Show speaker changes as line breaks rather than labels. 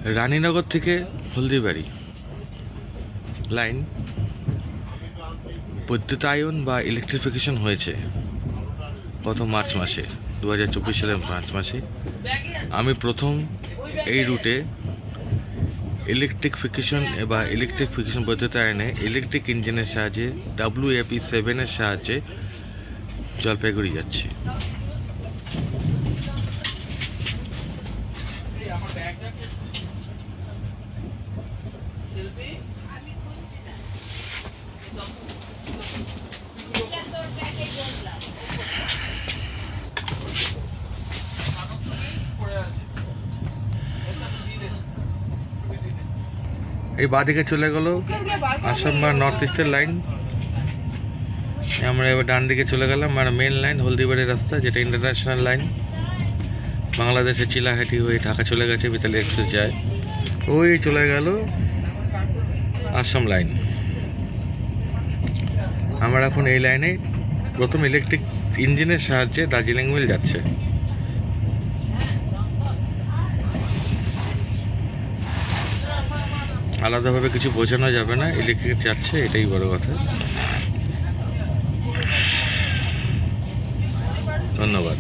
রানীনগর থেকে হলদিবাড়ি লাইন বৈদ্যুতায়ন বা ইলেকট্রিফিকেশন হয়েছে গত মার্চ মাসে, 2024 সালের মার্চ মাসে। আমি প্রথম এই রুটে ইলেকট্রিফিকেশন বৈদ্যুতায়নে ইলেকট্রিক ইঞ্জিনের সাহায্যে WAP7 এর সাহায্যে জলপাইগুড়ি যাচ্ছি। এই বাঁদিকে চলে গেল আসাম বা নর্থ ইস্টের লাইন। আমরা এবার ডান দিকে চলে গেলাম, মানে মেন লাইন হলদিবাড়ির রাস্তা, যেটা ইন্টারন্যাশনাল লাইন। বাংলাদেশে চিলাহাটি হয়ে ঢাকা চলে গেছে, মিতালি এক্সপ্রেস যায়। ওই চলে গেল আসাম লাইন। আমরা এখন এই লাইনে প্রথম ইলেকট্রিক ইঞ্জিনের সাহায্যে দার্জিলিং মেল যাচ্ছে। আলাদাভাবে কিছু বোঝানো যাবে না, ইলেকট্রিক যাচ্ছে, এটাই বড় কথা। ধন্যবাদ।